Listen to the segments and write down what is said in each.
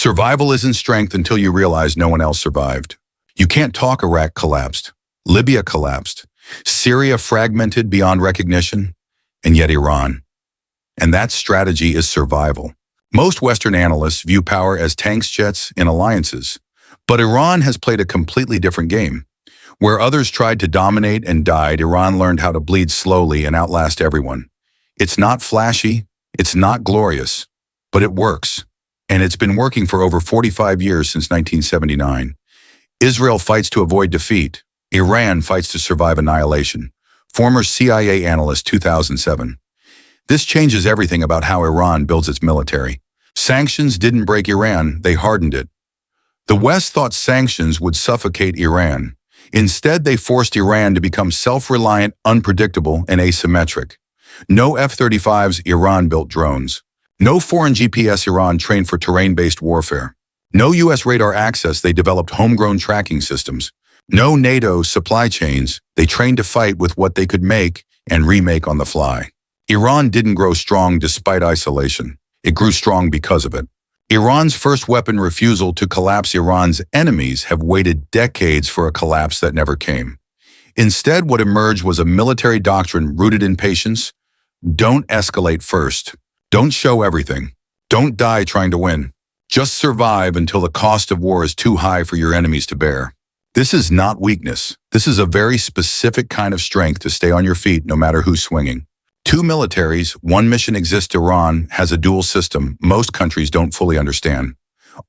Survival isn't strength until you realize no one else survived. You can't talk Iraq collapsed. Libya collapsed. Syria fragmented beyond recognition. And yet Iran. And that strategy is survival. Most Western analysts view power as tanks, jets, and alliances. But Iran has played a completely different game. Where others tried to dominate and died, Iran learned how to bleed slowly and outlast everyone. It's not flashy, it's not glorious, but it works. And it's been working for over 45 years since 1979. Israel fights to avoid defeat. Iran fights to survive annihilation. Former CIA analyst 2007. This changes everything about how Iran builds its military. Sanctions didn't break Iran, they hardened it. The West thought sanctions would suffocate Iran. Instead, they forced Iran to become self-reliant, unpredictable, and asymmetric. No F-35s, Iran built drones. No foreign GPS, Iran trained for terrain-based warfare. No U.S. radar access, they developed homegrown tracking systems. No NATO supply chains, they trained to fight with what they could make and remake on the fly. Iran didn't grow strong despite isolation. It grew strong because of it. Iran's first weapon, refusal to collapse. Iran's enemies have waited decades for a collapse that never came. Instead, what emerged was a military doctrine rooted in patience. Don't escalate first. Don't show everything. Don't die trying to win. Just survive until the cost of war is too high for your enemies to bear. This is not weakness. This is a very specific kind of strength to stay on your feet no matter who's swinging. Two militaries, one mission exists. Iran has a dual system most countries don't fully understand.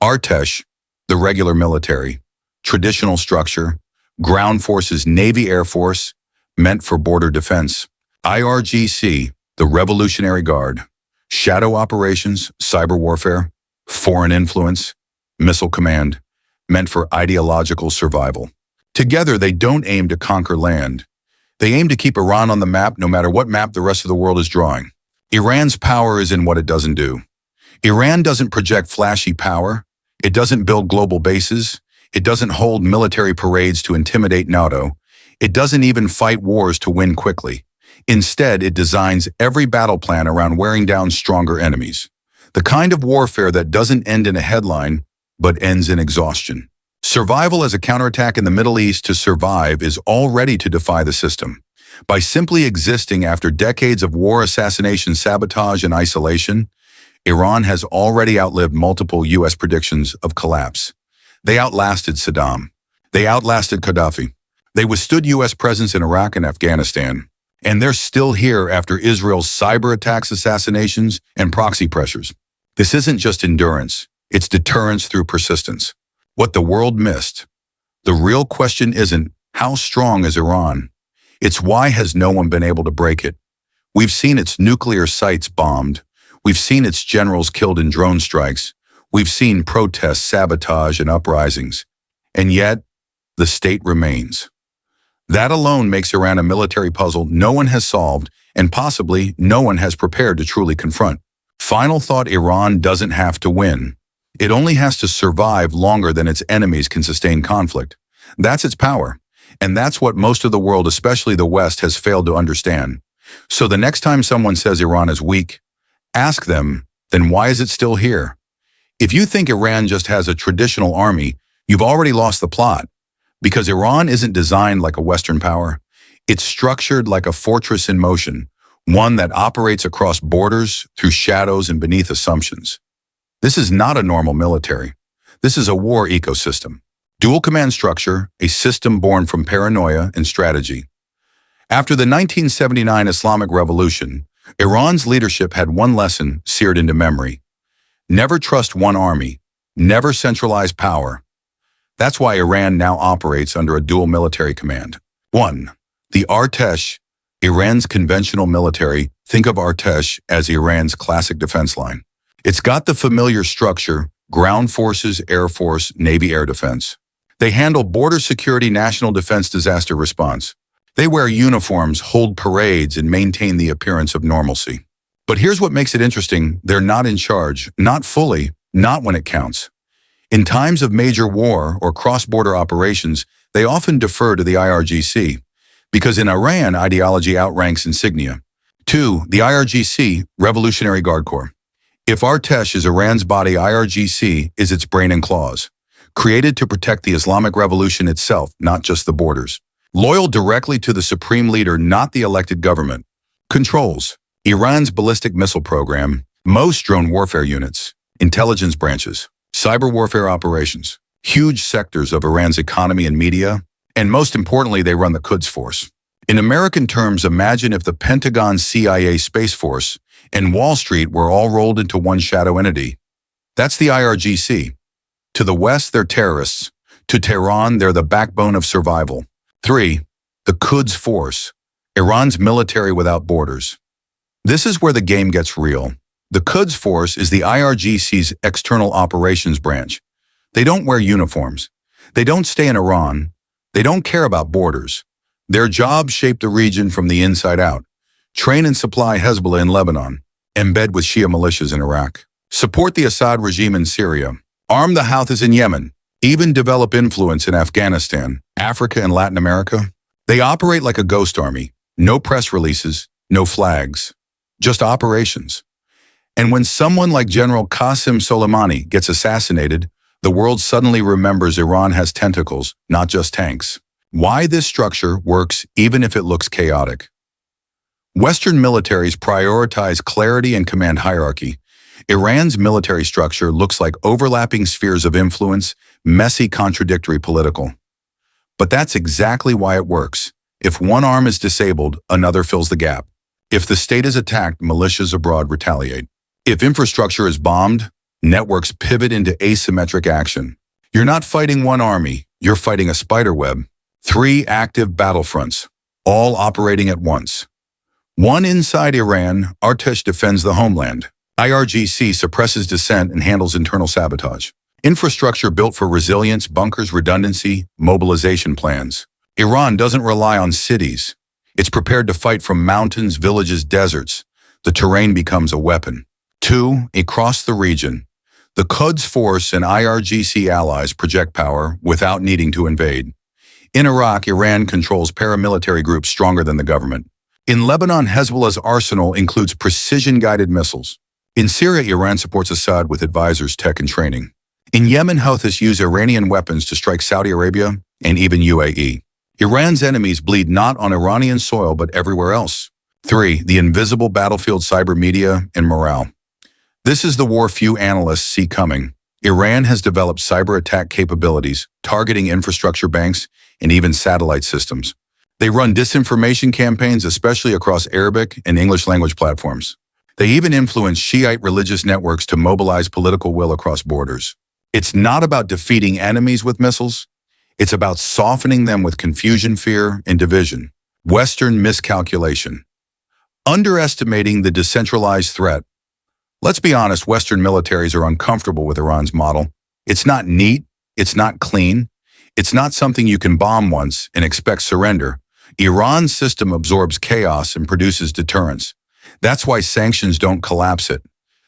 Artesh, the regular military, traditional structure, ground forces, Navy, Air Force, meant for border defense. IRGC, the Revolutionary Guard, shadow operations, cyber warfare, foreign influence, missile command, meant for ideological survival. Together, they don't aim to conquer land. They aim to keep Iran on the map no matter what map the rest of the world is drawing. Iran's power is in what it doesn't do. Iran doesn't project flashy power. It doesn't build global bases. It doesn't hold military parades to intimidate NATO. It doesn't even fight wars to win quickly. Instead, it designs every battle plan around wearing down stronger enemies. The kind of warfare that doesn't end in a headline, but ends in exhaustion. Survival as a counterattack in the Middle East. To survive is already to defy the system. By simply existing after decades of war, assassination, sabotage, and isolation, Iran has already outlived multiple U.S. predictions of collapse. They outlasted Saddam. They outlasted Gaddafi. They withstood U.S. presence in Iraq and Afghanistan. And they're still here after Israel's cyber attacks, assassinations, and proxy pressures. This isn't just endurance. It's deterrence through persistence. What the world missed. The real question isn't, how strong is Iran? It's why has no one been able to break it? We've seen its nuclear sites bombed. We've seen its generals killed in drone strikes. We've seen protests, sabotage, and uprisings. And yet, the state remains. That alone makes Iran a military puzzle no one has solved, and possibly no one has prepared to truly confront. Final thought: Iran doesn't have to win. It only has to survive longer than its enemies can sustain conflict. That's its power. And that's what most of the world, especially the West, has failed to understand. So the next time someone says Iran is weak, ask them, then why is it still here? If you think Iran just has a traditional army, you've already lost the plot. Because Iran isn't designed like a Western power. It's structured like a fortress in motion, one that operates across borders, through shadows, and beneath assumptions. This is not a normal military. This is a war ecosystem. Dual command structure, a system born from paranoia and strategy. After the 1979 Islamic Revolution, Iran's leadership had one lesson seared into memory. Never trust one army. Never centralize power. That's why Iran now operates under a dual military command. 1. The Artesh, Iran's conventional military. Think of Artesh as Iran's classic defense line. It's got the familiar structure: ground forces, air force, Navy air defense. They handle border security, national defense, disaster response. They wear uniforms, hold parades, and maintain the appearance of normalcy. But here's what makes it interesting: they're not in charge, not fully, not when it counts. In times of major war or cross-border operations, they often defer to the IRGC, because in Iran, ideology outranks insignia. 2. The IRGC, Revolutionary Guard Corps. If Artesh is Iran's body, IRGC is its brain and claws, created to protect the Islamic Revolution itself, not just the borders. Loyal directly to the supreme leader, not the elected government. Controls: Iran's ballistic missile program, most drone warfare units, intelligence branches, cyber warfare operations, huge sectors of Iran's economy and media, and most importantly, they run the Quds Force. In American terms, imagine if the Pentagon, CIA, Space Force, and Wall Street were all rolled into one shadow entity. That's the IRGC. To the West, they're terrorists. To Tehran, they're the backbone of survival. 3. The Quds Force, Iran's military without borders. This is where the game gets real. The Quds Force is the IRGC's external operations branch. They don't wear uniforms. They don't stay in Iran. They don't care about borders. Their jobs shape the region from the inside out. Train and supply Hezbollah in Lebanon. Embed with Shia militias in Iraq. Support the Assad regime in Syria. Arm the Houthis in Yemen. Even develop influence in Afghanistan, Africa, and Latin America. They operate like a ghost army. No press releases, no flags. Just operations. And when someone like General Qasem Soleimani gets assassinated, the world suddenly remembers Iran has tentacles, not just tanks. Why this structure works even if it looks chaotic. Western militaries prioritize clarity and command hierarchy. Iran's military structure looks like overlapping spheres of influence, messy, contradictory, political. But that's exactly why it works. If one arm is disabled, another fills the gap. If the state is attacked, militias abroad retaliate. If infrastructure is bombed, networks pivot into asymmetric action. You're not fighting one army, you're fighting a spiderweb. 3 active battlefronts, all operating at once. 1 inside Iran, Artesh defends the homeland. IRGC suppresses dissent and handles internal sabotage. Infrastructure built for resilience, bunkers, redundancy, mobilization plans. Iran doesn't rely on cities. It's prepared to fight from mountains, villages, deserts. The terrain becomes a weapon. 2. Across the region. The Quds Force and IRGC allies project power without needing to invade. In Iraq, Iran controls paramilitary groups stronger than the government. In Lebanon, Hezbollah's arsenal includes precision-guided missiles. In Syria, Iran supports Assad with advisors, tech, and training. In Yemen, Houthis use Iranian weapons to strike Saudi Arabia and even UAE. Iran's enemies bleed not on Iranian soil but everywhere else. 3. The invisible battlefield, cyber media, and morale. This is the war few analysts see coming. Iran has developed cyber attack capabilities, targeting infrastructure banks and even satellite systems. They run disinformation campaigns, especially across Arabic and English language platforms. They even influence Shiite religious networks to mobilize political will across borders. It's not about defeating enemies with missiles. It's about softening them with confusion, fear, and division. Western miscalculation. Underestimating the decentralized threat. Let's be honest, Western militaries are uncomfortable with Iran's model. It's not neat. It's not clean. It's not something you can bomb once and expect surrender. Iran's system absorbs chaos and produces deterrence. That's why sanctions don't collapse it.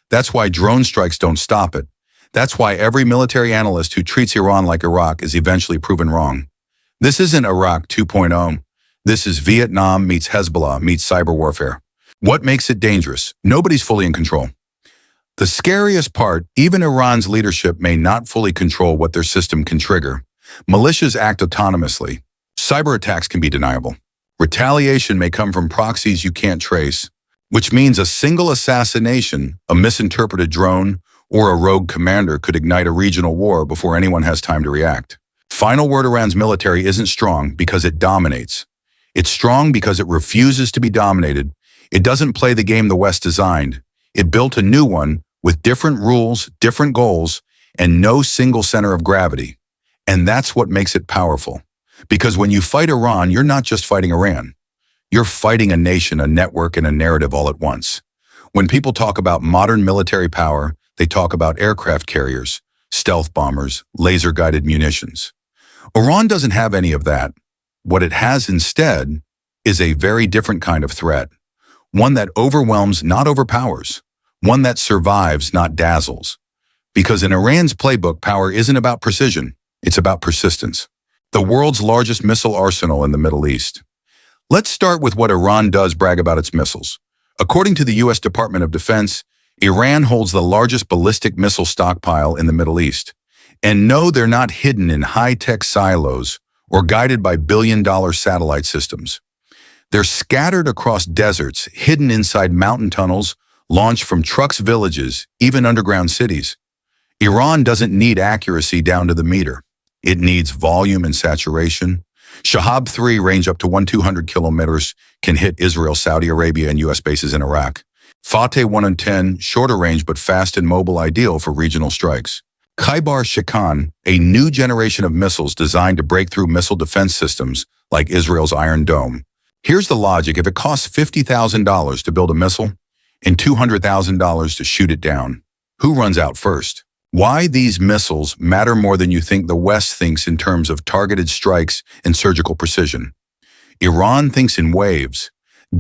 That's why drone strikes don't stop it. That's why every military analyst who treats Iran like Iraq is eventually proven wrong. This isn't Iraq 2.0. This is Vietnam meets Hezbollah meets cyber warfare. What makes it dangerous? Nobody's fully in control. The scariest part, even Iran's leadership may not fully control what their system can trigger. Militias act autonomously. Cyber attacks can be deniable. Retaliation may come from proxies you can't trace, which means a single assassination, a misinterpreted drone, or a rogue commander could ignite a regional war before anyone has time to react. Final word, Iran's military isn't strong because it dominates. It's strong because it refuses to be dominated. It doesn't play the game the West designed. It built a new one with different rules, different goals, and no single center of gravity. And that's what makes it powerful. Because when you fight Iran, you're not just fighting Iran. You're fighting a nation, a network, and a narrative all at once. When people talk about modern military power, they talk about aircraft carriers, stealth bombers, laser-guided munitions. Iran doesn't have any of that. What it has instead is a very different kind of threat. One that overwhelms, not overpowers. One that survives, not dazzles. Because in Iran's playbook, power isn't about precision. It's about persistence. The world's largest missile arsenal in the Middle East. Let's start with what Iran does brag about its missiles. According to the U.S. Department of Defense, Iran holds the largest ballistic missile stockpile in the Middle East. And no, they're not hidden in high-tech silos or guided by billion-dollar satellite systems. They're scattered across deserts, hidden inside mountain tunnels, launched from trucks, villages, even underground cities. Iran doesn't need accuracy down to the meter. It needs volume and saturation. Shahab 3 range up to 1,200 kilometers, can hit Israel, Saudi Arabia, and U.S. bases in Iraq. Fateh 1 and 10, shorter range but fast and mobile, ideal for regional strikes. Khaibar Shikan, a new generation of missiles designed to break through missile defense systems like Israel's Iron Dome. Here's the logic. If it costs $50,000 to build a missile and $200,000 to shoot it down, who runs out first? Why these missiles matter more than you think. The West thinks in terms of targeted strikes and surgical precision. Iran thinks in waves.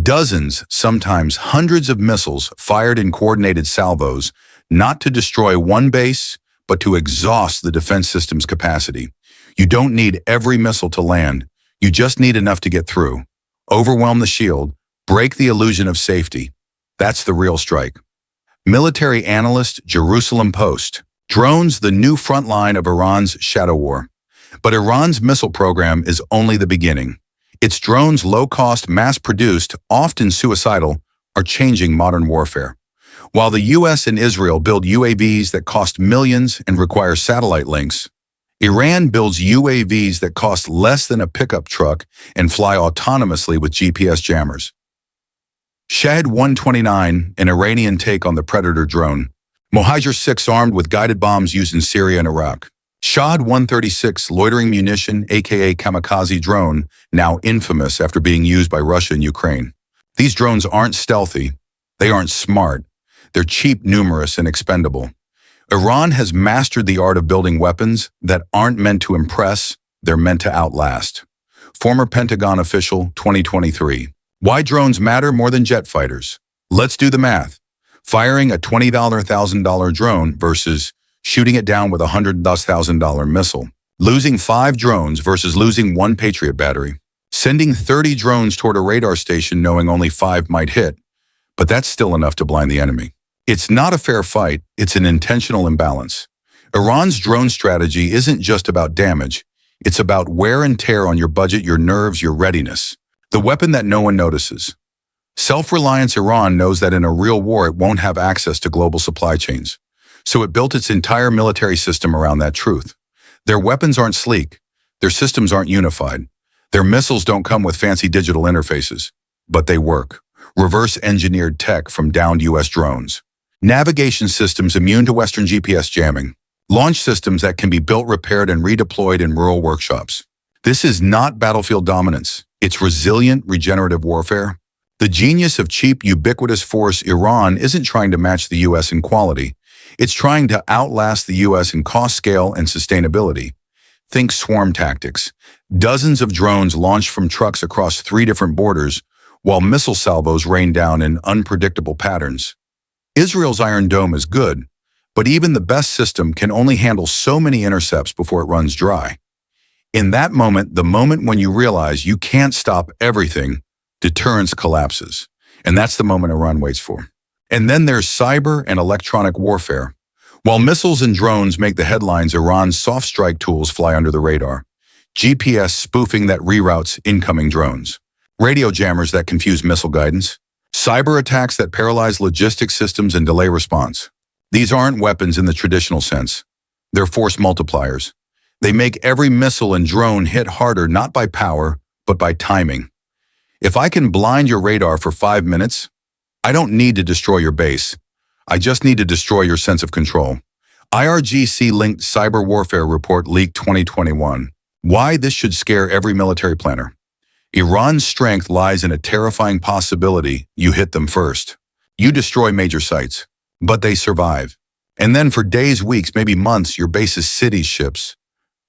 Dozens, sometimes hundreds of missiles fired in coordinated salvos, not to destroy one base, but to exhaust the defense system's capacity. You don't need every missile to land. You just need enough to get through. Overwhelm the shield, break the illusion of safety. That's the real strike. Military analyst, Jerusalem Post. Drones, the new front line of Iran's shadow war. But Iran's missile program is only the beginning. Its drones, low-cost, mass-produced, often suicidal, are changing modern warfare. While the U.S. and Israel build UAVs that cost millions and require satellite links, Iran builds UAVs that cost less than a pickup truck and fly autonomously with GPS jammers. Shahid 129, an Iranian take on the Predator drone. Mohijer 6, armed with guided bombs used in Syria and Iraq. Shahid 136, loitering munition, aka kamikaze drone, now infamous after being used by Russia and Ukraine. These drones aren't stealthy. They aren't smart. They're cheap, numerous, and expendable. Iran has mastered the art of building weapons that aren't meant to impress, they're meant to outlast. Former Pentagon official, 2023. Why drones matter more than jet fighters? Let's do the math. Firing a $20,000, $1,000 drone versus shooting it down with a $100,000 missile. Losing 5 drones versus losing 1 Patriot battery. Sending 30 drones toward a radar station knowing only 5 might hit, but that's still enough to blind the enemy. It's not a fair fight, it's an intentional imbalance. Iran's drone strategy isn't just about damage, it's about wear and tear on your budget, your nerves, your readiness. The weapon that no one notices. Self-reliance. Iran knows that in a real war it won't have access to global supply chains. So it built its entire military system around that truth. Their weapons aren't sleek. Their systems aren't unified. Their missiles don't come with fancy digital interfaces. But they work. Reverse-engineered tech from downed U.S. drones. Navigation systems immune to Western GPS jamming. Launch systems that can be built, repaired, and redeployed in rural workshops. This is not battlefield dominance. It's resilient, regenerative warfare. The genius of cheap, ubiquitous force. Iran isn't trying to match the U.S. in quality. It's trying to outlast the U.S. in cost, scale, and sustainability. Think swarm tactics. Dozens of drones launched from trucks across 3 different borders, while missile salvos rain down in unpredictable patterns. Israel's Iron Dome is good, but even the best system can only handle so many intercepts before it runs dry. In that moment, the moment when you realize you can't stop everything, deterrence collapses. And that's the moment Iran waits for. And then there's cyber and electronic warfare. While missiles and drones make the headlines, Iran's soft strike tools fly under the radar. GPS spoofing that reroutes incoming drones. Radio jammers that confuse missile guidance. Cyber attacks that paralyze logistics systems and delay response. These aren't weapons in the traditional sense. They're force multipliers. They make every missile and drone hit harder, not by power, but by timing. If I can blind your radar for 5 minutes, I don't need to destroy your base. I just need to destroy your sense of control. IRGC-linked cyber warfare report leaked 2021. Why this should scare every military planner. Iran's strength lies in a terrifying possibility: you hit them first. You destroy major sites, but they survive. And then for days, weeks, maybe months, your base's cities, ships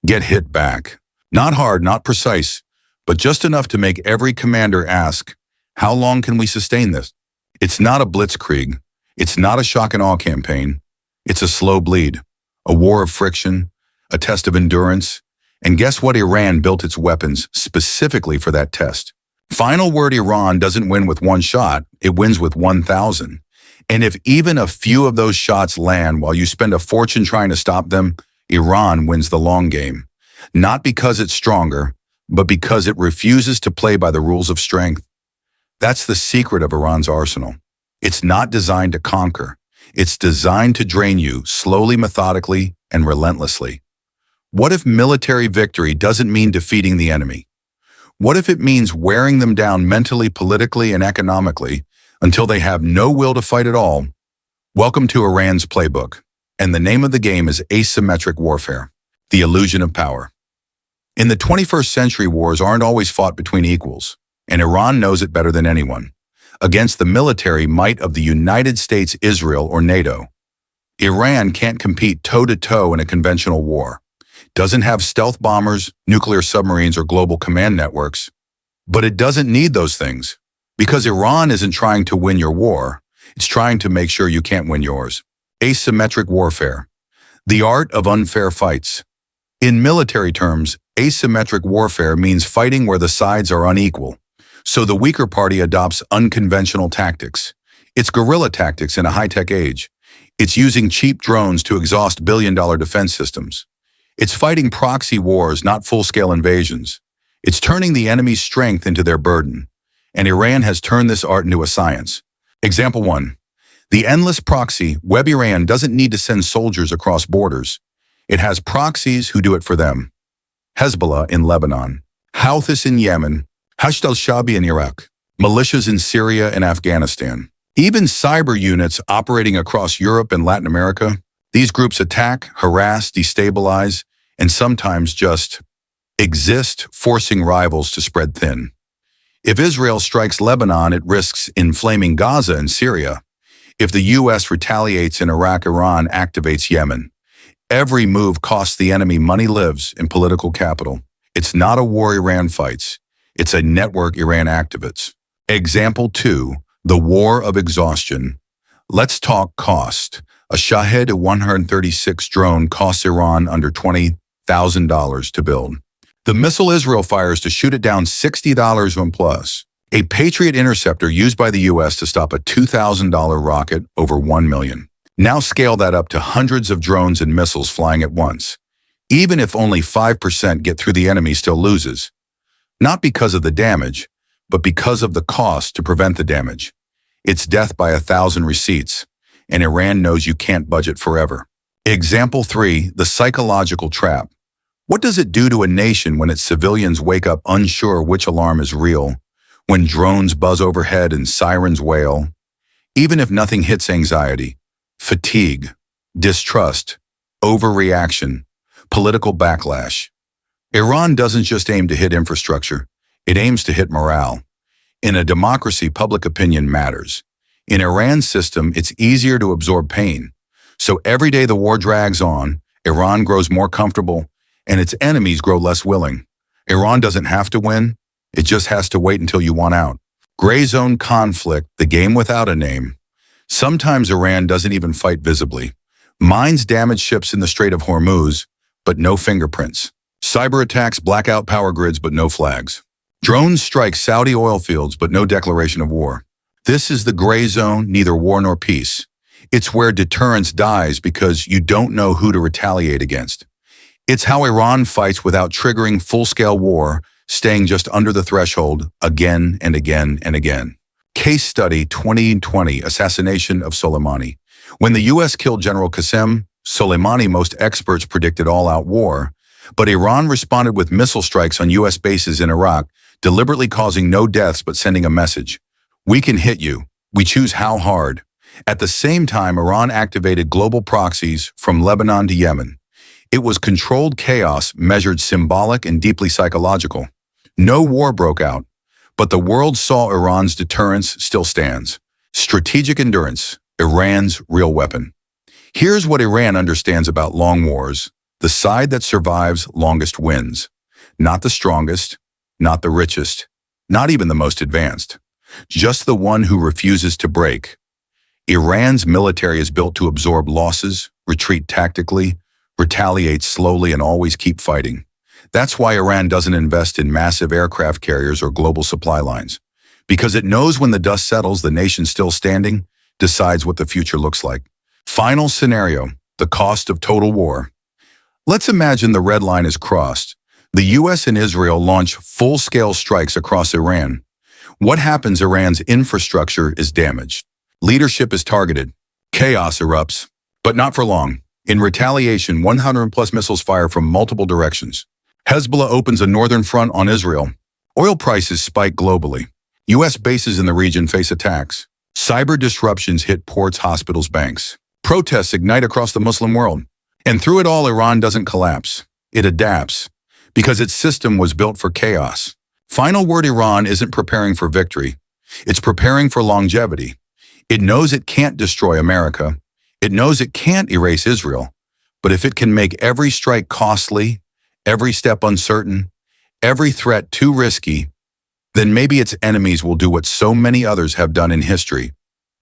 get hit back. Not hard, not precise, but just enough to make every commander ask, how long can we sustain this? It's not a blitzkrieg. It's not a shock and awe campaign. It's a slow bleed, a war of friction, a test of endurance. And guess what? Iran built its weapons specifically for that test. Final word: Iran doesn't win with 1 shot, it wins with 1,000. And if even a few of those shots land while you spend a fortune trying to stop them, Iran wins the long game. Not because it's stronger, but because it refuses to play by the rules of strength. That's the secret of Iran's arsenal. It's not designed to conquer. It's designed to drain you slowly, methodically, and relentlessly. What if military victory doesn't mean defeating the enemy? What if it means wearing them down mentally, politically, and economically until they have no will to fight at all? Welcome to Iran's playbook, and the name of the game is asymmetric warfare, the illusion of power. In the 21st century, wars aren't always fought between equals, and Iran knows it better than anyone. Against the military might of the United States, Israel, or NATO, Iran can't compete toe-to-toe in a conventional war. Doesn't have stealth bombers, nuclear submarines, or global command networks. But it doesn't need those things, because Iran isn't trying to win your war. It's trying to make sure you can't win yours. Asymmetric warfare, the art of unfair fights. In military terms, asymmetric warfare means fighting where the sides are unequal, so the weaker party adopts unconventional tactics. It's guerrilla tactics in a high-tech age. It's using cheap drones to exhaust billion-dollar defense systems. It's fighting proxy wars, not full-scale invasions. It's turning the enemy's strength into their burden. And Iran has turned this art into a science. Example 1. The endless proxy. Iran doesn't need to send soldiers across borders. It has proxies who do it for them. Hezbollah in Lebanon, Houthis in Yemen, Hashd al-Shabi in Iraq, militias in Syria and Afghanistan. Even cyber units operating across Europe and Latin America. These groups attack, harass, destabilize, and sometimes just exist, forcing rivals to spread thin. If Israel strikes Lebanon, it risks inflaming Gaza and Syria. If the U.S. retaliates in Iraq, Iran activates Yemen. Every move costs the enemy money, lives, and political capital. It's not a war Iran fights. It's a network Iran activates. Example 2, the war of exhaustion. Let's talk cost. A Shahed 136 drone costs Iran under $20,000 to build. The missile Israel fires to shoot it down $60 plus. A Patriot interceptor used by the U.S. to stop a $2,000 rocket over $1 million. Now scale that up to hundreds of drones and missiles flying at once. Even if only 5% get through, the enemy still loses. Not because of the damage, but because of the cost to prevent the damage. It's death by 1,000 receipts. And Iran knows you can't budget forever. Example 3, the psychological trap. What does it do to a nation when its civilians wake up unsure which alarm is real, when drones buzz overhead and sirens wail? Even if nothing hits, anxiety, fatigue, distrust, overreaction, political backlash. Iran doesn't just aim to hit infrastructure, it aims to hit morale. In a democracy, public opinion matters. In Iran's system, it's easier to absorb pain. So every day the war drags on, Iran grows more comfortable, and its enemies grow less willing. Iran doesn't have to win, it just has to wait until you want out. Gray zone conflict, the game without a name. Sometimes Iran doesn't even fight visibly. Mines damage ships in the Strait of Hormuz, but no fingerprints. Cyber attacks black out power grids, but no flags. Drones strike Saudi oil fields, but no declaration of war. This is the gray zone, neither war nor peace. It's where deterrence dies because you don't know who to retaliate against. It's how Iran fights without triggering full-scale war, staying just under the threshold again and again and again. Case study 2020, assassination of Soleimani. When the U.S. killed General Qasem Soleimani, most experts predicted all-out war, but Iran responded with missile strikes on U.S. bases in Iraq, deliberately causing no deaths but sending a message. We can hit you. We choose how hard. At the same time, Iran activated global proxies from Lebanon to Yemen. It was controlled chaos, measured symbolic and deeply psychological. No war broke out, but the world saw Iran's deterrence still stands. Strategic endurance, Iran's real weapon. Here's what Iran understands about long wars. The side that survives longest wins. Not the strongest, not the richest, not even the most advanced. Just the one who refuses to break. Iran's military is built to absorb losses, retreat tactically, retaliate slowly, and always keep fighting. That's why Iran doesn't invest in massive aircraft carriers or global supply lines. Because it knows when the dust settles, the nation's still standing, decides what the future looks like. Final scenario, the cost of total war. Let's imagine the red line is crossed. The US and Israel launch full-scale strikes across Iran. What happens? Iran's infrastructure is damaged. Leadership is targeted. Chaos erupts, but not for long. In retaliation, 100+ missiles fire from multiple directions. Hezbollah opens a northern front on Israel. Oil prices spike globally. US bases in the region face attacks. Cyber disruptions hit ports, hospitals, banks. Protests ignite across the Muslim world. And through it all, Iran doesn't collapse. It adapts, because its system was built for chaos. Final word, Iran isn't preparing for victory. It's preparing for longevity. It knows it can't destroy America. It knows it can't erase Israel. But if it can make every strike costly, every step uncertain, every threat too risky, then maybe its enemies will do what so many others have done in history.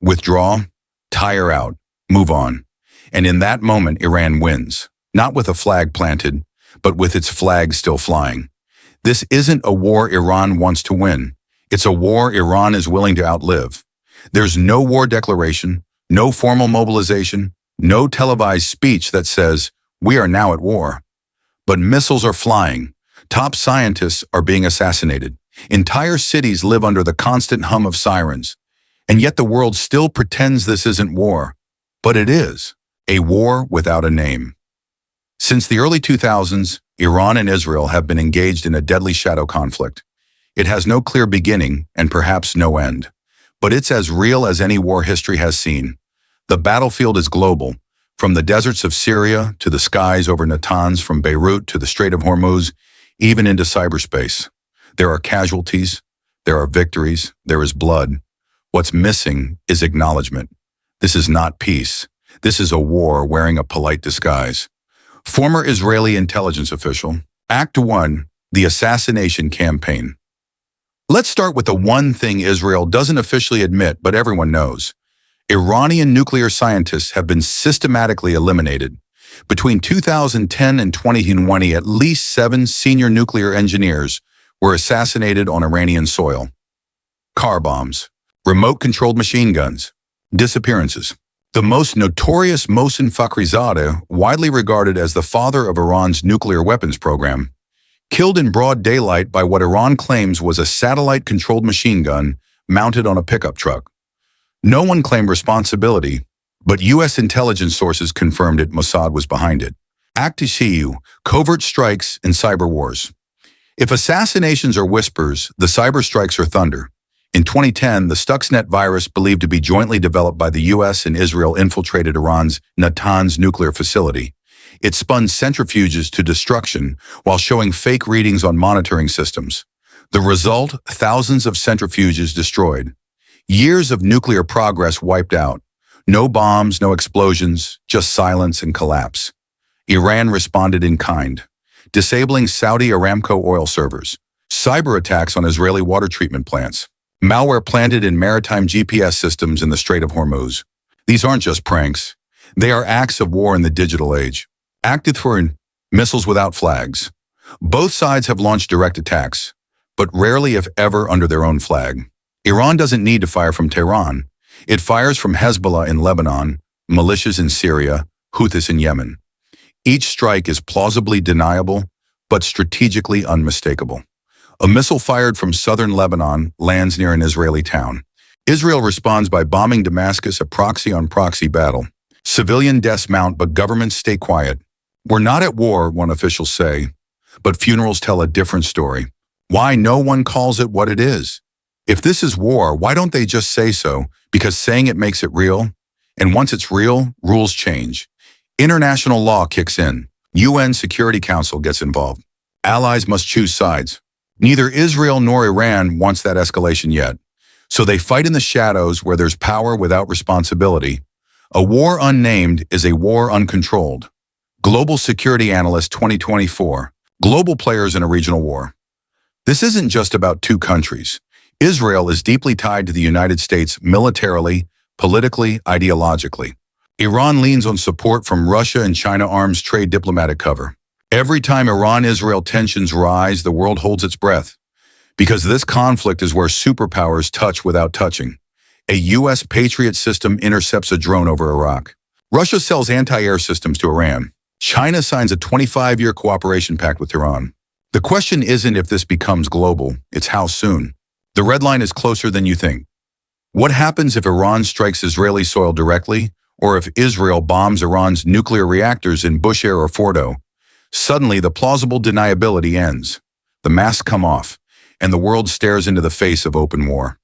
Withdraw, tire out, move on. And in that moment, Iran wins, not with a flag planted, but with its flag still flying. This isn't a war Iran wants to win. It's a war Iran is willing to outlive. There's no war declaration, no formal mobilization, no televised speech that says, "We are now at war." But missiles are flying. Top scientists are being assassinated. Entire cities live under the constant hum of sirens. And yet the world still pretends this isn't war. But it is. A war without a name. Since the early 2000s, Iran and Israel have been engaged in a deadly shadow conflict. It has no clear beginning and perhaps no end. But it's as real as any war history has seen. The battlefield is global, from the deserts of Syria to the skies over Natanz, from Beirut to the Strait of Hormuz, even into cyberspace. There are casualties, there are victories, there is blood. What's missing is acknowledgement. This is not peace. This is a war wearing a polite disguise. Former Israeli intelligence official. Act 1, the assassination campaign. Let's start with the one thing Israel doesn't officially admit, but everyone knows. Iranian nuclear scientists have been systematically eliminated. Between 2010 and 2020, at least 7 senior nuclear engineers were assassinated on Iranian soil. Car bombs, remote-controlled machine guns, disappearances. The most notorious Mohsen Fakhrizadeh, widely regarded as the father of Iran's nuclear weapons program, killed in broad daylight by what Iran claims was a satellite-controlled machine gun mounted on a pickup truck. No one claimed responsibility, but U.S. intelligence sources confirmed Mossad was behind it. Act 2, covert strikes and cyber wars. If assassinations are whispers, the cyber strikes are thunder. In 2010, the Stuxnet virus, believed to be jointly developed by the U.S. and Israel, infiltrated Iran's Natanz nuclear facility. It spun centrifuges to destruction while showing fake readings on monitoring systems. The result, thousands of centrifuges destroyed. Years of nuclear progress wiped out. No bombs, no explosions, just silence and collapse. Iran responded in kind, disabling Saudi Aramco oil servers, cyber attacks on Israeli water treatment plants, malware planted in maritime GPS systems in the Strait of Hormuz. These aren't just pranks. They are acts of war in the digital age. Acted for missiles without flags. Both sides have launched direct attacks, but rarely if ever under their own flag. Iran doesn't need to fire from Tehran. It fires from Hezbollah in Lebanon, militias in Syria, Houthis in Yemen. Each strike is plausibly deniable, but strategically unmistakable. A missile fired from southern Lebanon lands near an Israeli town. Israel responds by bombing Damascus, a proxy-on-proxy battle. Civilian deaths mount, but governments stay quiet. We're not at war, one official say, but funerals tell a different story. Why no one calls it what it is? If this is war, why don't they just say so? Because saying it makes it real. And once it's real, rules change. International law kicks in. UN Security Council gets involved. Allies must choose sides. Neither Israel nor Iran wants that escalation yet. So they fight in the shadows where there's power without responsibility. A war unnamed is a war uncontrolled. Global Security Analyst 2024. Global players in a regional war. This isn't just about 2 countries. Israel is deeply tied to the United States militarily, politically, ideologically. Iran leans on support from Russia and China arms trade diplomatic cover. Every time Iran-Israel tensions rise, the world holds its breath. Because this conflict is where superpowers touch without touching. A U.S. Patriot system intercepts a drone over Iraq. Russia sells anti-air systems to Iran. China signs a 25-year cooperation pact with Iran. The question isn't if this becomes global, it's how soon. The red line is closer than you think. What happens if Iran strikes Israeli soil directly, or if Israel bombs Iran's nuclear reactors in Bushehr or Fordo? Suddenly, the plausible deniability ends. The masks come off, and the world stares into the face of open war.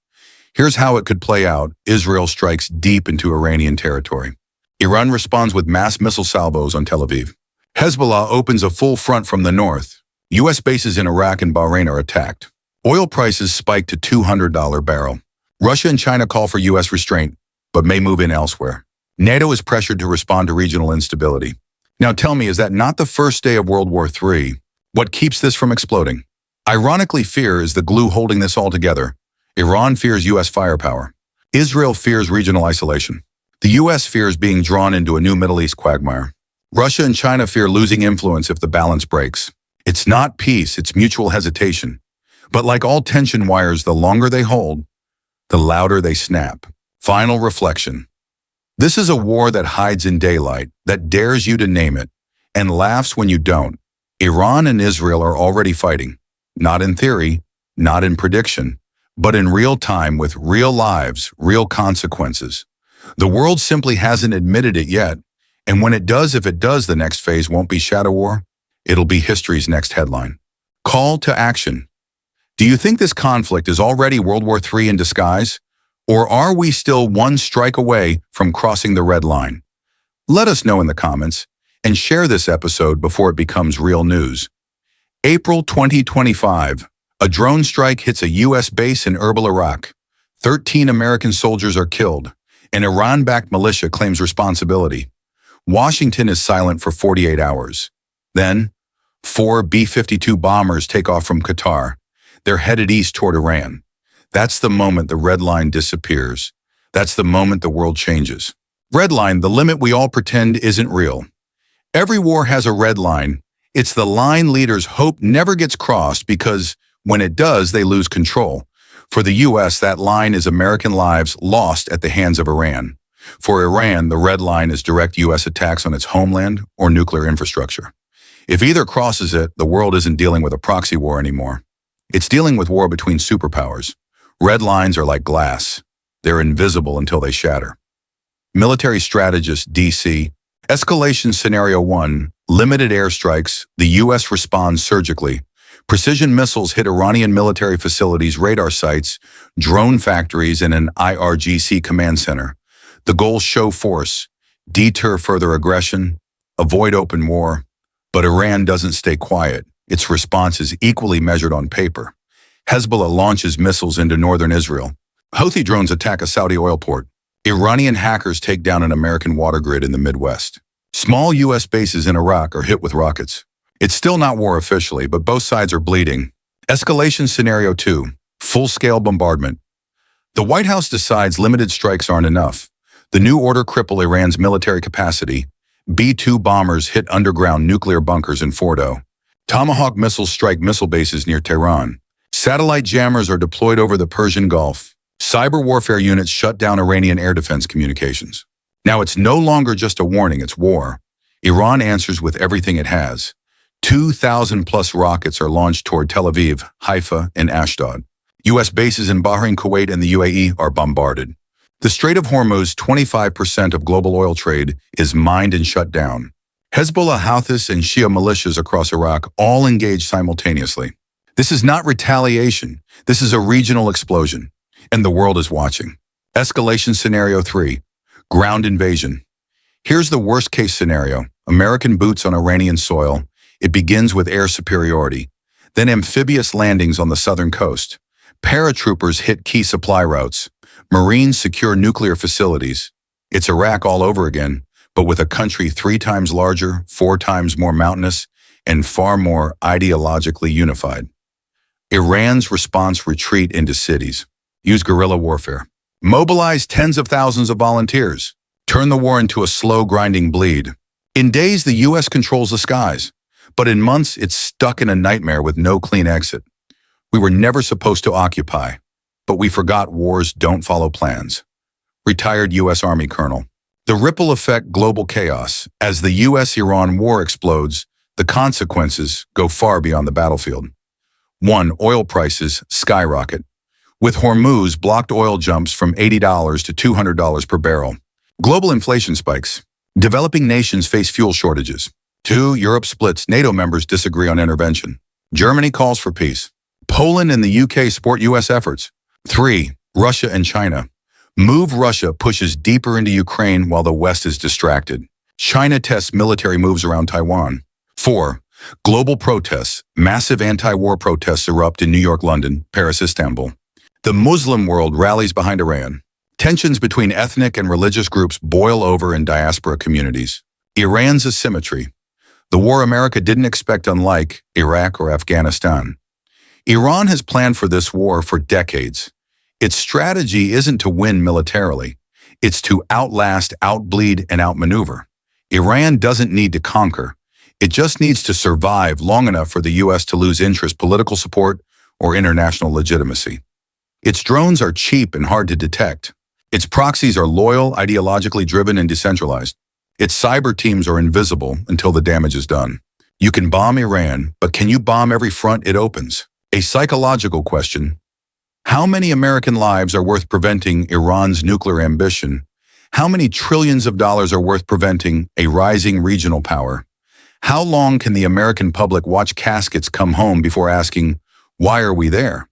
Here's how it could play out. Israel strikes deep into Iranian territory. Iran responds with mass missile salvos on Tel Aviv. Hezbollah opens a full front from the north. U.S. bases in Iraq and Bahrain are attacked. Oil prices spike to $200 barrel. Russia and China call for U.S. restraint, but may move in elsewhere. NATO is pressured to respond to regional instability. Now tell me, is that not the first day of World War III? What keeps this from exploding? Ironically, fear is the glue holding this all together. Iran fears U.S. firepower. Israel fears regional isolation. The U.S. fears being drawn into a new Middle East quagmire. Russia and China fear losing influence if the balance breaks. It's not peace, it's mutual hesitation. But like all tension wires, the longer they hold, the louder they snap. Final reflection. This is a war that hides in daylight, that dares you to name it, and laughs when you don't. Iran and Israel are already fighting. Not in theory, not in prediction, but in real time with real lives, real consequences. The world simply hasn't admitted it yet, and when it does, if it does, the next phase won't be shadow war. It'll be history's next headline. Call to action. Do you think this conflict is already World War III in disguise? Or are we still one strike away from crossing the red line? Let us know in the comments, and share this episode before it becomes real news. April 2025. A drone strike hits a U.S. base in Erbil, Iraq. 13 American soldiers are killed. An Iran-backed militia claims responsibility. Washington is silent for 48 hours. Then, 4 B-52 bombers take off from Qatar. They're headed east toward Iran. That's the moment the red line disappears. That's the moment the world changes. Red line, the limit we all pretend isn't real. Every war has a red line. It's the line leaders hope never gets crossed because when it does, they lose control. For the U.S., that line is American lives lost at the hands of Iran. For Iran, the red line is direct U.S. attacks on its homeland or nuclear infrastructure. If either crosses it, the world isn't dealing with a proxy war anymore. It's dealing with war between superpowers. Red lines are like glass. They're invisible until they shatter. Military strategist DC. Escalation Scenario 1. Limited airstrikes. The U.S. responds surgically. Precision missiles hit Iranian military facilities, radar sites, drone factories, and an IRGC command center. The goals show force, deter further aggression, avoid open war. But Iran doesn't stay quiet. Its response is equally measured on paper. Hezbollah launches missiles into northern Israel. Houthi drones attack a Saudi oil port. Iranian hackers take down an American water grid in the Midwest. Small U.S. bases in Iraq are hit with rockets. It's still not war officially, but both sides are bleeding. Escalation Scenario 2. Full-scale bombardment. The White House decides limited strikes aren't enough. The new order cripple Iran's military capacity. B-2 bombers hit underground nuclear bunkers in Fordo. Tomahawk missiles strike missile bases near Tehran. Satellite jammers are deployed over the Persian Gulf. Cyber warfare units shut down Iranian air defense communications. Now it's no longer just a warning, it's war. Iran answers with everything it has. 2,000-plus rockets are launched toward Tel Aviv, Haifa, and Ashdod. U.S. bases in Bahrain, Kuwait, and the UAE are bombarded. The Strait of Hormuz, 25% of global oil trade, is mined and shut down. Hezbollah, Houthis, and Shia militias across Iraq all engage simultaneously. This is not retaliation. This is a regional explosion, and the world is watching. Escalation Scenario 3. Ground invasion. Here's the worst-case scenario. American boots on Iranian soil. It begins with air superiority, then amphibious landings on the southern coast. Paratroopers hit key supply routes. Marines secure nuclear facilities. It's Iraq all over again, but with a country 3 times larger, 4 times more mountainous, and far more ideologically unified. Iran's response: retreat into cities. Use guerrilla warfare. Mobilize tens of thousands of volunteers. Turn the war into a slow, grinding bleed. In days, the U.S. controls the skies. But in months, it's stuck in a nightmare with no clean exit. We were never supposed to occupy, but we forgot wars don't follow plans. retired U.S. Army colonel. The ripple effect global chaos. As the U.S.-Iran war explodes, the consequences go far beyond the battlefield. 1. Oil prices skyrocket. With Hormuz, blocked oil jumps from $80 to $200 per barrel. Global inflation spikes. Developing nations face fuel shortages. 2. Europe splits. NATO members disagree on intervention. Germany calls for peace. Poland and the UK support U.S. efforts. 3. Russia and China. Move Russia pushes deeper into Ukraine while the West is distracted. China tests military moves around Taiwan. 4. Global protests. Massive anti-war protests erupt in New York, London, Paris, Istanbul. The Muslim world rallies behind Iran. Tensions between ethnic and religious groups boil over in diaspora communities. Iran's asymmetry. The war America didn't expect, unlike Iraq or Afghanistan. Iran has planned for this war for decades. Its strategy isn't to win militarily. It's to outlast, outbleed, and outmaneuver. Iran doesn't need to conquer. It just needs to survive long enough for the U.S. to lose interest, political support, or international legitimacy. Its drones are cheap and hard to detect. Its proxies are loyal, ideologically driven, and decentralized. Its cyber teams are invisible until the damage is done. You can bomb Iran, but can you bomb every front it opens? A psychological question. How many American lives are worth preventing Iran's nuclear ambition? How many trillions of dollars are worth preventing a rising regional power? How long can the American public watch caskets come home before asking, why are we there?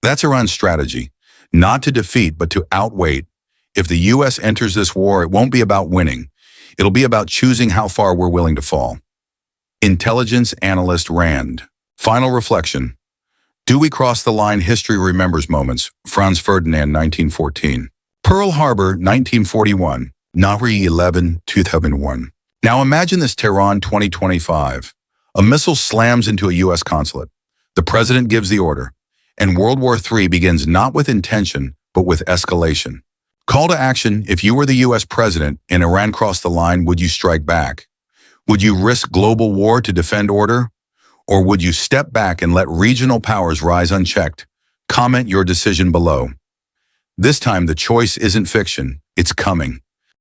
That's Iran's strategy, not to defeat, but to outwait. If the U.S. enters this war, it won't be about winning. It'll be about choosing how far we're willing to fall. Intelligence analyst Rand. Final reflection. Do we cross the line? History remembers moments. Franz Ferdinand, 1914. Pearl Harbor, 1941. Nahri 11, 2001. Now imagine this: Tehran, 2025. A missile slams into a U.S. consulate. The president gives the order, and World War III begins, not with intention, but with escalation. Call to action: if you were the U.S. president and Iran crossed the line, would you strike back? Would you risk global war to defend order? Or would you step back and let regional powers rise unchecked? Comment your decision below. This time, the choice isn't fiction, it's coming.